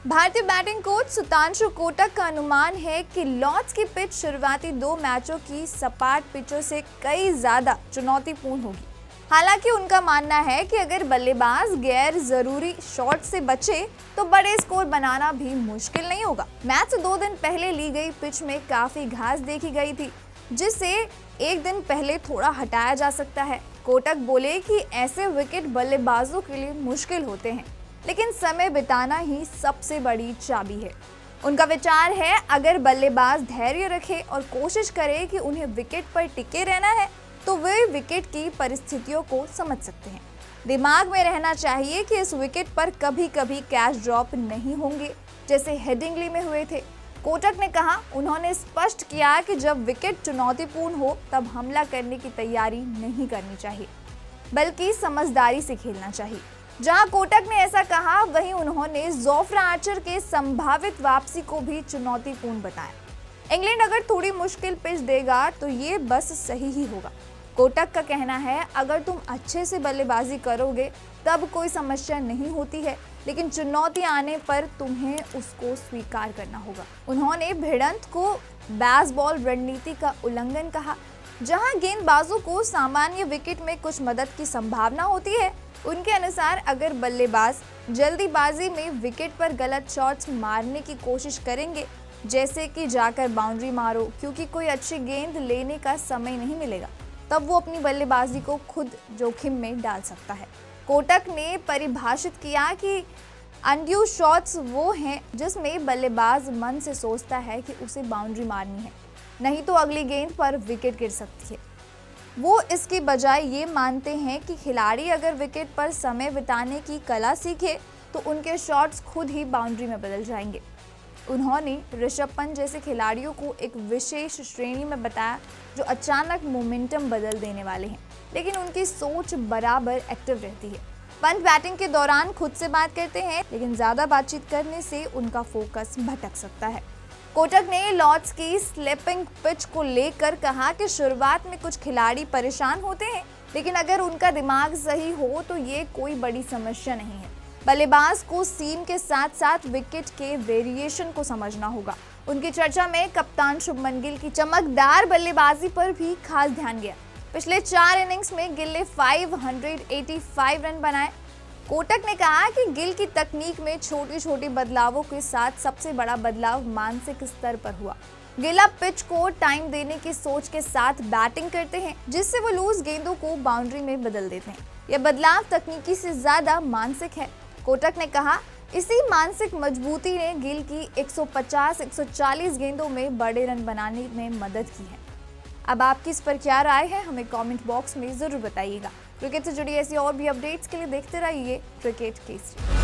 भारतीय batting coach Sudhanshu Kotak का अनुमान है कि लॉर्ड्स की पिच शुरुआती 2 मैचों की सपाट पिचों से कई ज्यादा चुनौतीपूर्ण होगी। हालांकि उनका मानना है कि अगर बल्लेबाज गैर जरूरी शॉट से बचे तो बड़े स्कोर बनाना भी मुश्किल नहीं होगा। मैच से 2 दिन पहले ली गई पिच में काफी घास देखी गई थी, जिसे एक दिन पहले थोड़ा हटाया जा सकता है। कोटक बोले कि ऐसे विकेट बल्लेबाजों के लिए मुश्किल होते हैं, लेकिन समय बिताना ही सबसे बड़ी चाबी है। उनका विचार है, अगर बल्लेबाज धैर्य रखे और कोशिश करे कि उन्हें विकेट पर टिके रहना है तो वे विकेट की परिस्थितियों को समझ सकते हैं। दिमाग में रहना चाहिए कि इस विकेट पर कभी कभी कैच ड्रॉप नहीं होंगे, जैसे हेडिंग्ली में हुए थे। कोटक ने कहा, उन्होंने स्पष्ट किया कि जब विकेट चुनौतीपूर्ण हो तब हमला करने की तैयारी नहीं करनी चाहिए, बल्कि समझदारी से खेलना चाहिए। जहां कोटक ने ऐसा कहा, वहीं उन्होंने जोफ्रा आर्चर के संभावित वापसी को भी चुनौतीपूर्ण बताया। इंग्लैंड अगर थोड़ी मुश्किल पिच देगा तो ये बस सही ही होगा। कोटक का कहना है, अगर तुम अच्छे से बल्लेबाजी करोगे तब कोई समस्या नहीं होती है, लेकिन चुनौती आने पर तुम्हें उसको स्वीकार करना होगा। उन्होंने भिड़ंत को बेसबॉल रणनीति का उल्लंघन कहा, जहां गेंदबाजों को सामान्य विकेट में कुछ मदद की संभावना होती है। उनके अनुसार अगर बल्लेबाज जल्दीबाजी में विकेट पर गलत शॉट्स मारने की कोशिश करेंगे, जैसे कि जाकर बाउंड्री मारो क्योंकि कोई अच्छी गेंद लेने का समय नहीं मिलेगा, तब वो अपनी बल्लेबाजी को खुद जोखिम में डाल सकता है। कोटक ने परिभाषित किया कि अनड्यू शॉट्स वो हैं जिसमें बल्लेबाज मन से सोचता है कि उसे बाउंड्री मारनी है, नहीं तो अगली गेंद पर विकेट गिर सकती है। वो इसकी बजाय ये मानते हैं कि खिलाड़ी अगर विकेट पर समय बिताने की कला सीखे तो उनके शॉट्स खुद ही बाउंड्री में बदल जाएंगे। उन्होंने ऋषभ पंत जैसे खिलाड़ियों को एक विशेष श्रेणी में बताया जो अचानक मोमेंटम बदल देने वाले हैं, लेकिन उनकी सोच बराबर एक्टिव रहती है। पंत बैटिंग के दौरान खुद से बात करते हैं, लेकिन ज्यादा बातचीत करने से उनका फोकस भटक सकता है। कोटक ने लॉर्ड्स की स्लिपिंग पिच को लेकर कहा कि शुरुआत में कुछ खिलाड़ी परेशान होते हैं, लेकिन अगर उनका दिमाग सही हो तो ये कोई बड़ी समस्या नहीं है। बल्लेबाज को सीम के साथ साथ विकेट के वेरिएशन को समझना होगा। उनकी चर्चा में कप्तान शुभमन गिल की चमकदार बल्लेबाजी पर भी खास ध्यान गया। पिछले 4 इनिंग्स में गिल ने 585 रन बनाए। कोटक ने कहा कि गिल की तकनीक में छोटी छोटी बदलावों के साथ सबसे बड़ा बदलाव मानसिक स्तर पर हुआ। गिल अब पिच को टाइम देने की सोच के साथ बैटिंग करते हैं, जिससे वो लूज गेंदों को बाउंड्री में बदल देते हैं। यह बदलाव तकनीकी से ज्यादा मानसिक है। कोटक ने कहा, इसी मानसिक मजबूती ने गिल की 150-140 गेंदों में बड़े रन बनाने में मदद की है। अब आपकी इस पर क्या राय है, हमें कमेंट बॉक्स में जरूर बताइएगा। क्रिकेट से जुड़ी ऐसी और भी अपडेट्स के लिए देखते रहिए क्रिकेट केसरी।